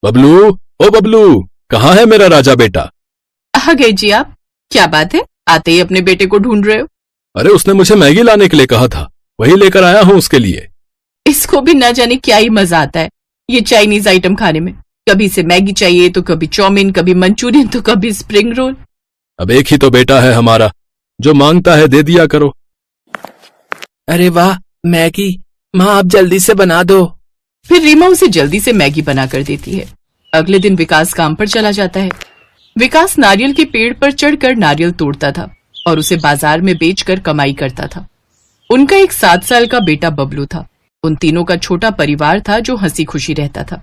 बबलू, ओ बबलू, कहाँ है मेरा राजा बेटा? आ गए जी आप। क्या बात है, आते ही अपने बेटे को ढूंढ रहे हो? अरे उसने मुझे मैगी लाने के लिए कहा था, वही लेकर आया हूँ उसके लिए। इसको भी न जाने क्या ही मजा आता है ये चाइनीज आइटम खाने में। कभी से मैगी चाहिए तो कभी चाउमीन, कभी मंचूरियन तो कभी स्प्रिंग रोल। अब एक ही तो बेटा है हमारा, जो मांगता है दे दिया करो। अरे वाह, मैगी माँ आप जल्दी से बना दो। फिर रीमा उसे जल्दी से मैगी बना कर देती है। अगले दिन विकास काम पर चला जाता है। विकास नारियल के पेड़ पर चढ़कर नारियल तोड़ता था और उसे बाजार में बेचकर कमाई करता था। उनका एक 7 साल का बेटा बबलू था। उन तीनों का छोटा परिवार था जो हंसी खुशी रहता था।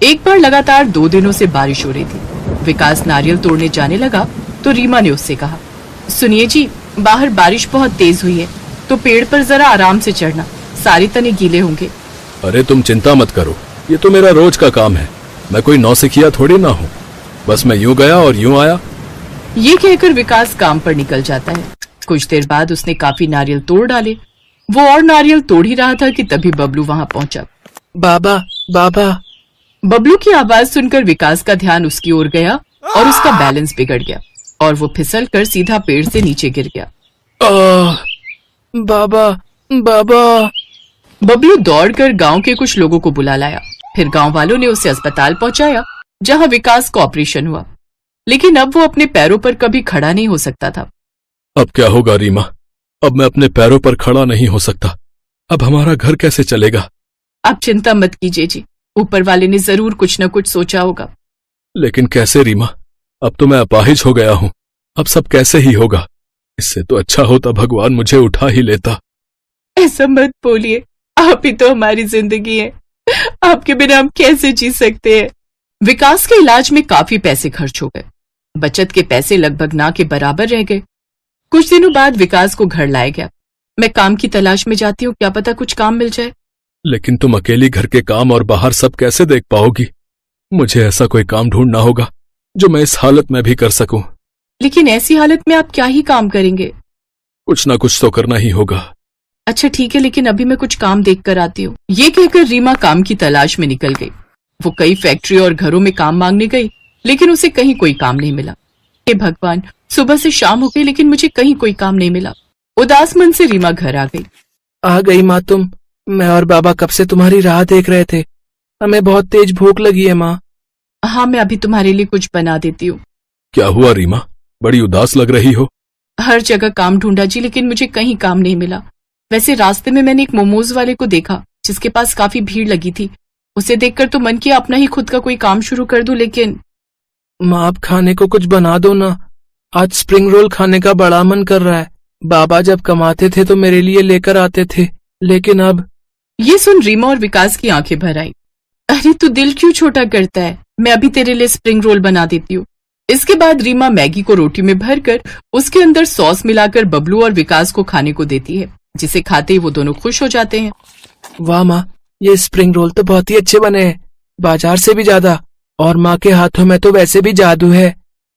एक बार लगातार 2 दिनों से बारिश हो रही थी। विकास नारियल तोड़ने जाने लगा तो रीमा ने उससे कहा, सुनिए जी, बाहर बारिश बहुत तेज हुई है तो पेड़ पर जरा आराम से चढ़ना, सारे तने गीले होंगे। अरे तुम चिंता मत करो, ये तो मेरा रोज का काम है। मैं कोई नौसिखिया थोड़ी ना हूँ, बस मैं यूं गया और यूं आया। ये कहकर विकास काम पर निकल जाता है। कुछ देर बाद उसने काफी नारियल तोड़ डाले। वो और नारियल तोड़ ही रहा था कि तभी बबलू वहां पहुंचा। बाबा बाबा। बबलू की आवाज सुनकर विकास का ध्यान उसकी ओर गया और उसका बैलेंस बिगड़ गया और वो फिसल कर सीधा पेड़ से नीचे गिर गया। बाबा बाबा। बबलू दौड़कर गांव के कुछ लोगों को बुला लाया। फिर गांव वालों ने उसे अस्पताल पहुंचाया जहां विकास का ऑपरेशन हुआ, लेकिन अब वो अपने पैरों पर कभी खड़ा नहीं हो सकता था। अब क्या होगा रीमा? अब मैं अपने पैरों पर खड़ा नहीं हो सकता। अब हमारा घर कैसे चलेगा? आप चिंता मत कीजिए जी, ऊपर वाले ने जरूर कुछ न कुछ सोचा होगा। लेकिन कैसे रीमा? अब तो मैं अपाहिज हो गया हूँ। अब सब कैसे ही होगा? इससे तो अच्छा होता भगवान मुझे उठा ही लेता। ऐसा मत बोलिए, आप ही तो हमारी जिंदगी है। आपके बिना हम कैसे जी सकते हैं? विकास के इलाज में काफी पैसे खर्च हो गए। बचत के पैसे लगभग ना के बराबर रह गए। कुछ दिनों बाद विकास को घर लाया गया। मैं काम की तलाश में जाती हूँ, क्या पता कुछ काम मिल जाए। लेकिन तुम अकेली घर के काम और बाहर सब कैसे देख पाओगी? मुझे ऐसा कोई काम ढूंढना होगा जो मैं इस हालत में भी कर सकूं। लेकिन ऐसी हालत में आप क्या ही काम करेंगे? कुछ ना कुछ तो करना ही होगा। अच्छा ठीक है, लेकिन अभी मैं कुछ काम देख कर आती हूँ। ये कहकर रीमा काम की तलाश में निकल गई। वो कई फैक्ट्री और घरों में काम मांगने गई, लेकिन उसे कहीं कोई काम नहीं मिला। हे भगवान, सुबह से शाम हो गई लेकिन मुझे कहीं कोई काम नहीं मिला। उदास मन से रीमा घर आ गई। आ गई माँ तुम। मैं और बाबा कब से तुम्हारी राह देख रहे थे। हमें बहुत तेज भूख लगी है माँ। हाँ, मैं अभी तुम्हारे लिए कुछ बना देती हूँ। क्या हुआ रीमा? बड़ी उदास लग रही हो। हर जगह काम ढूंढा जी, लेकिन मुझे कहीं काम नहीं मिला। वैसे रास्ते में मैंने एक मोमोज वाले को देखा जिसके पास काफी भीड़ लगी थी। उसे देखकर तो मन किया अपना ही खुद का कोई काम शुरू कर दूं, लेकिन माँ आप खाने को कुछ बना दो ना। आज स्प्रिंग रोल खाने का बड़ा मन कर रहा है। बाबा जब कमाते थे तो मेरे लिए लेकर आते थे, लेकिन अब। ये सुन रीमा और विकास की आंखें भर आई। अरे तू दिल क्यों छोटा करता है, मैं अभी तेरे लिए स्प्रिंग रोल बना देती हूँ। इसके बाद रीमा मैगी को रोटी में भरकर उसके अंदर सॉस मिलाकर बबलू और विकास को खाने को देती है, जिसे खाते ही वो दोनों खुश हो जाते हैं। वाह माँ, ये स्प्रिंग रोल तो बहुत ही अच्छे बने हैं, बाजार से भी ज्यादा। और माँ के हाथों में तो वैसे भी जादू है।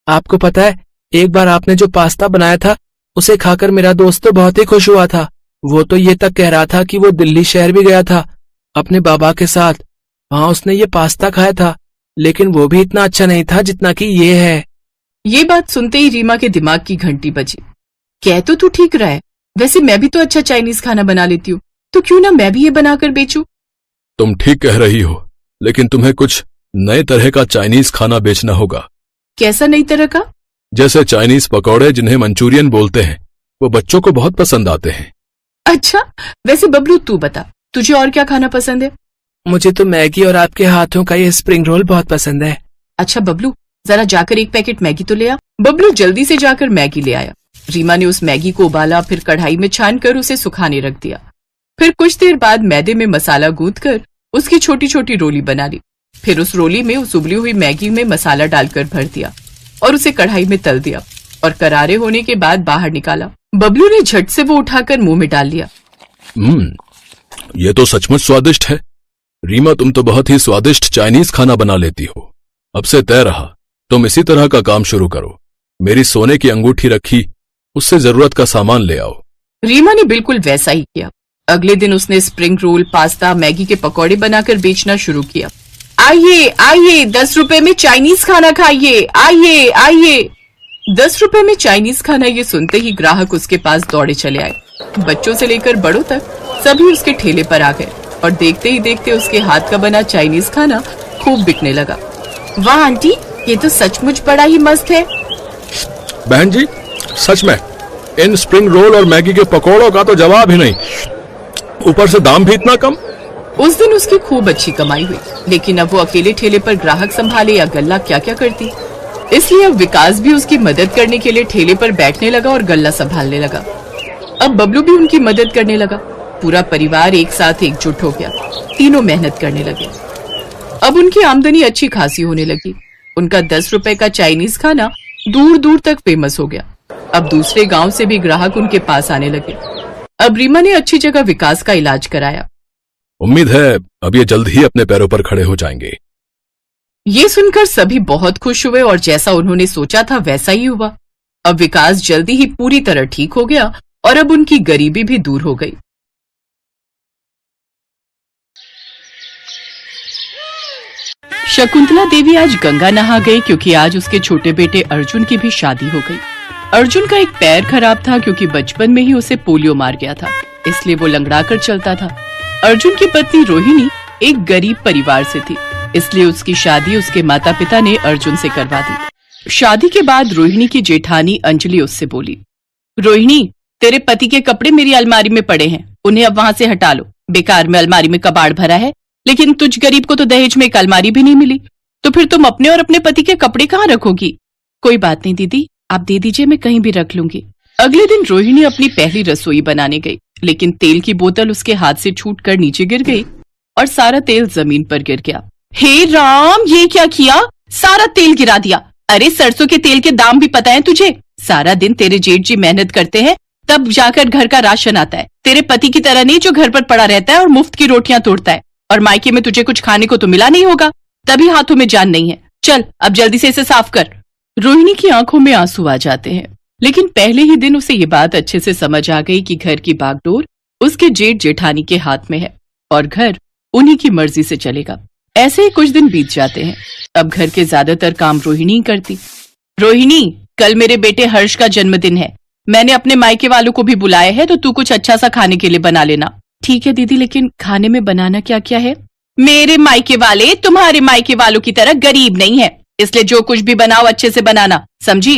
आपको पता है, एक बार आपने जो पास्ता बनाया था उसे खाकर मेरा दोस्त तो बहुत ही खुश हुआ था। वो तो ये तक कह रहा था कि वो दिल्ली शहर भी गया था अपने बाबा के साथ। वहाँ उसने ये पास्ता खाया था, लेकिन वो भी इतना अच्छा नहीं था जितना कि ये है। ये बात सुनते ही रीमा के दिमाग की घंटी बजी। कह तो तू ठीक रहा है, वैसे मैं भी तो अच्छा चाइनीज खाना बना लेती हूँ, तो क्यों ना मैं भी ये बनाकर बेचूं? तुम ठीक कह रही हो, लेकिन तुम्हें कुछ नए तरह का चाइनीज खाना बेचना होगा। कैसा नई तरह का? जैसे चाइनीज पकौड़े जिन्हें मंचूरियन बोलते हैं, वो बच्चों को बहुत पसंद आते हैं। अच्छा, वैसे बबलू तू बता, तुझे और क्या खाना पसंद है? मुझे तो मैगी और आपके हाथों का ये स्प्रिंग रोल बहुत पसंद है। अच्छा बबलू, जरा जाकर एक पैकेट मैगी तो ले आ। बबलू जल्दी से जाकर मैगी ले आया। रीमा ने उस मैगी को उबाला, फिर कढ़ाई में छान कर उसे सुखाने रख दिया। फिर कुछ देर बाद मैदे में मसाला गूंथ कर उसकी छोटी छोटी रोली बना ली। फिर उस रोली में उस उबली हुई मैगी में मसाला डालकर भर दिया और उसे कढ़ाई में तल दिया और करारे होने के बाद बाहर निकाला। बबलू ने झट से वो उठाकर मुंह में डाल लिया। ये तो सचमुच स्वादिष्ट है। रीमा, तुम तो बहुत ही स्वादिष्ट चाइनीज खाना बना लेती हो। अब से तय रहा, तुम इसी तरह का काम शुरू करो। मेरी सोने की अंगूठी रखी, उससे जरूरत का सामान ले आओ। रीमा ने बिल्कुल वैसा ही किया। अगले दिन उसने स्प्रिंग रोल, पास्ता, मैगी के पकौड़े बनाकर बेचना शुरू किया। आइए आइए, 10 रुपए में चाइनीज खाना खाइए, आइए आइए। 10 रुपए में चाइनीज खाना ये सुनते ही ग्राहक उसके पास दौड़े चले आए। बच्चों से लेकर बड़ों तक सभी उसके ठेले पर आ गए और देखते ही देखते उसके हाथ का बना चाइनीज खाना खूब बिकने लगा। वाह आंटी, ये तो सचमुच बड़ा ही मस्त है। बहन जी, सच में इन स्प्रिंग रोल और मैगी के पकौड़ों का तो जवाब ही नहीं, ऊपर से दाम भी इतना कम। उस दिन उसकी खूब अच्छी कमाई हुई, लेकिन अब वो अकेले ठेले पर ग्राहक संभाले या गल्ला क्या क्या करती, इसलिए अब विकास भी उसकी मदद करने के लिए ठेले पर बैठने लगा और गल्ला संभालने लगा। अब बबलू भी उनकी मदद करने लगा। पूरा परिवार एक साथ एकजुट हो गया, तीनों मेहनत करने लगे। अब उनकी आमदनी अच्छी खासी होने लगी। उनका 10 रुपए का चाइनीज खाना दूर दूर तक फेमस हो गया। अब दूसरे गांव से भी ग्राहक उनके पास आने लगे। अब रीमा ने अच्छी जगह विकास का इलाज कराया। उम्मीद है अब ये जल्द ही अपने पैरों पर खड़े हो जाएंगे। ये सुनकर सभी बहुत खुश हुए और जैसा उन्होंने सोचा था वैसा ही हुआ। अब विकास जल्दी ही पूरी तरह ठीक हो गया और अब उनकी गरीबी भी दूर हो गई। शकुंतला देवी आज गंगा नहा गई क्योंकि आज उसके छोटे बेटे अर्जुन की भी शादी हो गई। अर्जुन का एक पैर खराब था क्योंकि बचपन में ही उसे पोलियो मार गया था, इसलिए वो लंगड़ा कर चलता था। अर्जुन की पत्नी रोहिणी एक गरीब परिवार से थी, इसलिए उसकी शादी उसके माता पिता ने अर्जुन से करवा दी। शादी के बाद रोहिणी की जेठानी अंजलि उससे बोली, रोहिणी, तेरे पति के कपड़े मेरी अलमारी में पड़े हैं, उन्हें अब वहां से हटा लो। बेकार में अलमारी में कबाड़ भरा है, लेकिन तुझ गरीब को तो दहेज में एक अलमारी भी नहीं मिली, तो फिर तुम अपने और अपने पति के कपड़े कहाँ रखोगी? कोई बात नहीं दीदी, आप दे दीजिए, मैं कहीं भी रख लूंगी। अगले दिन रोहिणी अपनी पहली रसोई बनाने गई, लेकिन तेल की बोतल उसके हाथ से छूटकर नीचे गिर गई और सारा तेल जमीन पर गिर गया। हे राम, ये क्या किया? सारा तेल गिरा दिया। अरे सरसों के तेल के दाम भी पता है तुझे? सारा दिन तेरे जेठ जी मेहनत करते हैं, तब जाकर घर का राशन आता है। तेरे पति की तरह नहीं जो घर पर पड़ा रहता है और मुफ्त की रोटियां तोड़ता है, और मायके में तुझे कुछ खाने को तो मिला नहीं होगा, तभी हाथों में जान नहीं है। चल अब जल्दी से इसे साफ कर। रोहिणी की आंखों में आंसू आ जाते हैं, लेकिन पहले ही दिन उसे ये बात अच्छे से समझ आ गई कि घर की बागडोर उसके जेठ जेठानी के हाथ में है और घर उन्हीं की मर्जी से चलेगा। ऐसे ही कुछ दिन बीत जाते हैं। अब घर के ज्यादातर काम रोहिणी ही करती। रोहिणी, कल मेरे बेटे हर्ष का जन्मदिन है, मैंने अपने मायके वालों को भी बुलाया है, तो तू कुछ अच्छा सा खाने के लिए बना लेना। ठीक है दीदी, लेकिन खाने में बनाना क्या क्या है? मेरे मायके वाले तुम्हारे मायके वालों की तरह गरीब नहीं है, इसलिए जो कुछ भी बनाओ अच्छे से बनाना, समझी?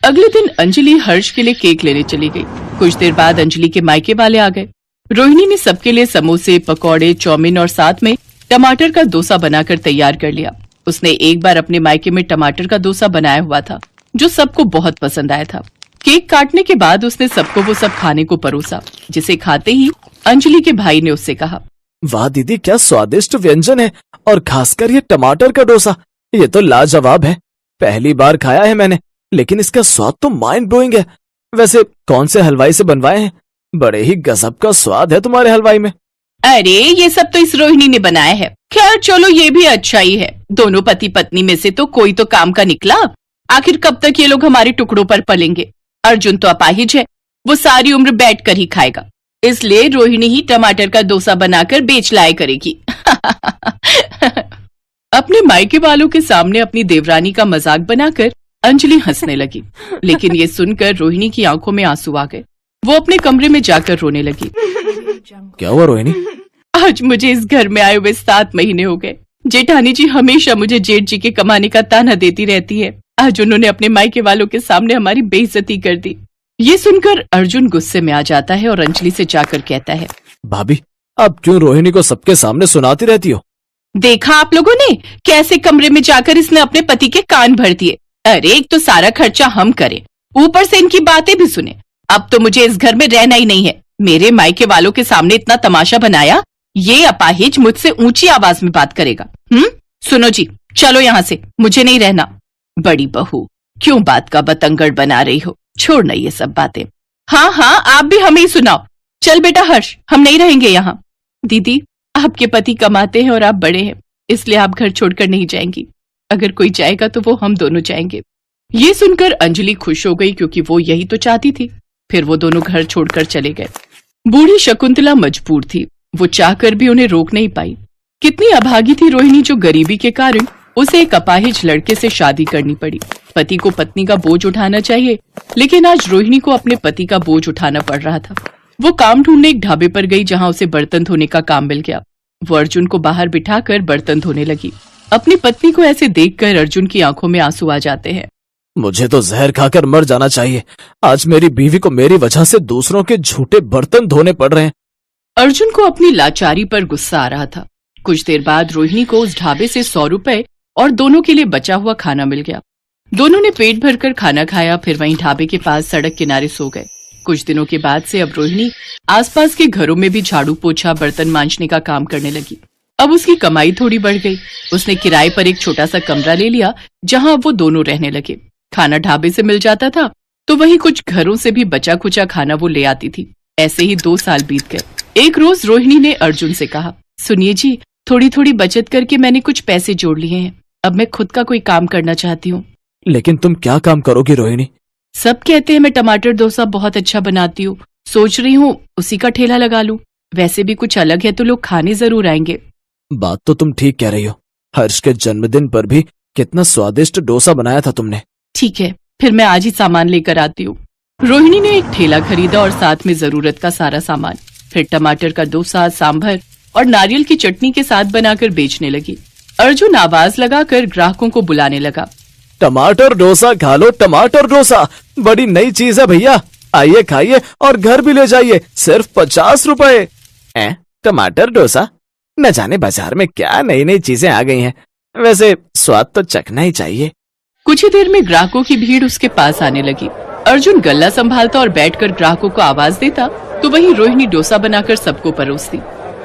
अगले दिन अंजलि हर्ष के लिए केक लेने चली गई। कुछ देर बाद अंजलि के मायके वाले आ गए। रोहिणी ने सबके लिए समोसे, पकौड़े, चाउमीन और साथ में टमाटर का डोसा बनाकर तैयार कर लिया। उसने एक बार अपने मायके में टमाटर का डोसा बनाया हुआ था, जो सबको बहुत पसंद आया था। केक काटने के बाद उसने सबको वो सब खाने को परोसा, जिसे खाते ही अंजलि के भाई ने उससे कहा, वाह दीदी, क्या स्वादिष्ट व्यंजन है, और खासकर ये टमाटर का डोसा, ये तो लाजवाब है। पहली बार खाया है मैंने, लेकिन इसका स्वाद तो माइंड ब्लोइंग है। वैसे कौन से हलवाई से बनवाए हैं? बड़े ही गजब का स्वाद है तुम्हारे हलवाई में। अरे ये सब तो इस रोहिणी ने बनाया है। खैर चलो, ये भी अच्छा ही है। दोनों पति पत्नी में से तो कोई तो काम का निकला। आखिर कब तक ये लोग हमारे टुकड़ों पर पलेंगे? अर्जुन तो अपाहिज है, वो सारी उम्र बैठकर ही खाएगा, इसलिए रोहिणी ही टमाटर का डोसा बनाकर बेच लाया करेगी। अपने मायके वालों के सामने अपनी देवरानी का मजाक बनाकर अंजलि हंसने लगी, लेकिन ये सुनकर रोहिणी की आंखों में आंसू आ गए। वो अपने कमरे में जाकर रोने लगी। क्या हुआ रोहिणी? आज मुझे इस घर में आए हुए 7 महीने हो गए। जेठानी जी हमेशा मुझे जेठ जी के कमाने का ताना देती रहती है। आज उन्होंने अपने मायके वालों के सामने हमारी बेइज्जती कर दी। ये सुनकर अर्जुन गुस्से में आ जाता है और अंजलि से जाकर कहता है, भाभी, अब क्यों रोहिणी को सबके सामने सुनाती रहती हो? देखा आप लोगों ने कैसे कमरे में जाकर इसने अपने पति के कान भर दिए। अरे एक तो सारा खर्चा हम करें, ऊपर से इनकी बातें भी सुने। अब तो मुझे इस घर में रहना ही नहीं है। मेरे मायके वालों के सामने इतना तमाशा बनाया, ये अपाहिज मुझसे ऊंची आवाज में बात करेगा। सुनो जी, चलो यहाँ से, मुझे नहीं रहना। बड़ी बहू, क्यों बात का बतंगड़ बना रही हो? छोड़ना ये सब बातें। हाँ हाँ, आप भी हमें ही सुनाओ। चल बेटा हर्ष, हम नहीं रहेंगे यहाँ। दीदी, आपके पति कमाते हैं और आप बड़े हैं, इसलिए आप घर छोड़कर नहीं जाएंगी। अगर कोई जाएगा तो वो हम दोनों जाएंगे। ये सुनकर अंजलि खुश हो गई, क्योंकि वो यही तो चाहती थी। फिर वो दोनों घर छोड़कर चले गए। बूढ़ी शकुंतला मजबूर थी, वो चाहकर भी उन्हें रोक नहीं पाई। कितनी अभागी थी रोहिणी, जो गरीबी के कारण उसे एक अपाहिज लड़के से शादी करनी पड़ी। पति को पत्नी का बोझ उठाना चाहिए, लेकिन आज रोहिणी को अपने पति का बोझ उठाना पड़ रहा था। वो काम ढूंढने एक ढाबे पर गई, जहाँ उसे बर्तन धोने का काम मिल गया। वो अर्जुन को बाहर बिठाकर बर्तन धोने लगी। अपनी पत्नी को ऐसे देखकर अर्जुन की आंखों में आंसू आ जाते हैं। मुझे तो जहर खाकर मर जाना चाहिए। आज मेरी बीवी को मेरी वजह से दूसरों के झूठे बर्तन धोने पड़ रहे हैं। अर्जुन को अपनी लाचारी पर गुस्सा आ रहा था। कुछ देर बाद रोहिणी को उस ढाबे से 100 रुपए और दोनों के लिए बचा हुआ खाना मिल गया। दोनों ने पेट भरकर खाना खाया, फिर वहीं ढाबे के पास सड़क किनारे सो गए। कुछ दिनों के बाद से अब रोहिणी आसपास के घरों में भी झाड़ू पोछा बर्तन मांजने का काम करने लगी। अब उसकी कमाई थोड़ी बढ़ गई। उसने किराए पर एक छोटा सा कमरा ले लिया, जहां अब वो दोनों रहने लगे। खाना ढाबे से मिल जाता था, तो वहीं कुछ घरों से भी बचा खुचा खाना वो ले आती थी। ऐसे ही 2 साल बीत गए। एक रोज रोहिणी ने अर्जुन से कहा, सुनिए जी, थोड़ी थोड़ी बचत करके मैंने कुछ पैसे जोड़ लिए हैं। अब मैं खुद का कोई काम करना चाहती हूँ। लेकिन तुम क्या काम करोगी रोहिणी? सब कहते हैं मैं टमाटर डोसा बहुत अच्छा बनाती हूँ। सोच रही हूँ उसी का ठेला लगा लूं। वैसे भी कुछ अलग है तो लोग खाने जरूर आएंगे। बात तो तुम ठीक कह रही हो। हर्ष के जन्मदिन पर भी कितना स्वादिष्ट डोसा बनाया था तुमने। ठीक है, फिर मैं आज ही सामान लेकर आती हूँ। रोहिणी ने एक ठेला खरीदा और साथ में जरूरत का सारा सामान। फिर टमाटर का डोसा, सांभर और नारियल की चटनी के साथ बनाकर बेचने लगी। अर्जुन आवाज लगाकर ग्राहकों को बुलाने लगा। टमाटर डोसा खा लो, टमाटर डोसा बड़ी नई चीज है भैया। आइए खाइए और घर भी ले जाइए, सिर्फ 50 रुपए। टमाटर डोसा? न जाने बाजार में क्या नई नई चीजें आ गई हैं। वैसे स्वाद तो चखना ही चाहिए। कुछ ही देर में ग्राहकों की भीड़ उसके पास आने लगी। अर्जुन गल्ला संभालता और बैठकर ग्राहकों को आवाज देता, तो वहीं रोहिणी डोसा बनाकर सबको परोसती।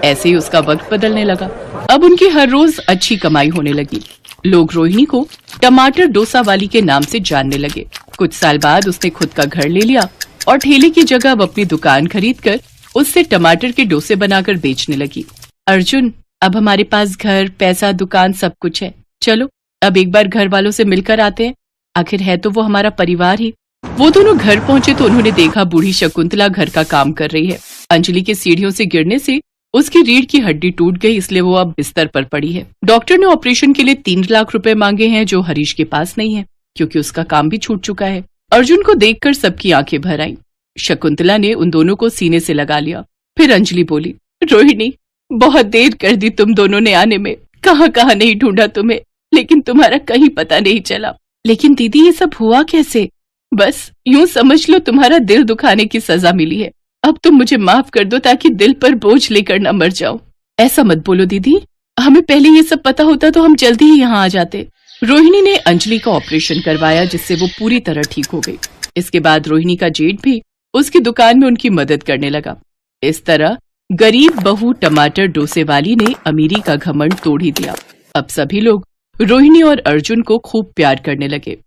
ऐसे ही उसका वक्त बदलने लगा। अब उनकी हर रोज अच्छी कमाई होने लगी। लोग रोहिणी को टमाटर डोसा वाली के नाम से जानने लगे। कुछ साल बाद उसने खुद का घर ले लिया और ठेले की जगह अब अपनी दुकान खरीदकर उससे टमाटर के डोसे बनाकर बेचने लगी। अर्जुन, अब हमारे पास घर, पैसा, दुकान सब कुछ है। चलो अब एक बार घर वालों से मिलकर आते हैं। आखिर है तो वो हमारा परिवार ही। वो दोनों घर पहुंचे तो उन्होंने देखा बूढ़ी शकुंतला घर का काम कर रही है। अंजलि के सीढ़ियों से गिरने से उसकी रीढ़ की हड्डी टूट गई, इसलिए वो अब बिस्तर पर पड़ी है। डॉक्टर ने ऑपरेशन के लिए 3 लाख रुपए मांगे हैं, जो हरीश के पास नहीं है, क्योंकि उसका काम भी छूट चुका है। अर्जुन को देखकर सबकी आंखें भर आईं। शकुंतला ने उन दोनों को सीने से लगा लिया। फिर अंजलि बोली, रोहिणी, बहुत देर कर दी तुम दोनों ने आने में। कहाँ कहाँ नहीं ढूंढा तुम्हें, लेकिन तुम्हारा कहीं पता नहीं चला। लेकिन दीदी, ये सब हुआ कैसे? बस यूं समझ लो तुम्हारा दिल दुखाने की सजा मिली है। अब तुम मुझे माफ कर दो, ताकि दिल पर बोझ लेकर न मर जाओ। ऐसा मत बोलो दीदी, हमें पहले ये सब पता होता तो हम जल्दी ही यहाँ आ जाते। रोहिणी ने अंजलि का ऑपरेशन करवाया, जिससे वो पूरी तरह ठीक हो गई। इसके बाद रोहिणी का जेठ भी उसकी दुकान में उनकी मदद करने लगा। इस तरह गरीब बहू टमाटर डोसे वाली ने अमीरी का घमंड तोड़ ही दिया। अब सभी लोग रोहिणी और अर्जुन को खूब प्यार करने लगे।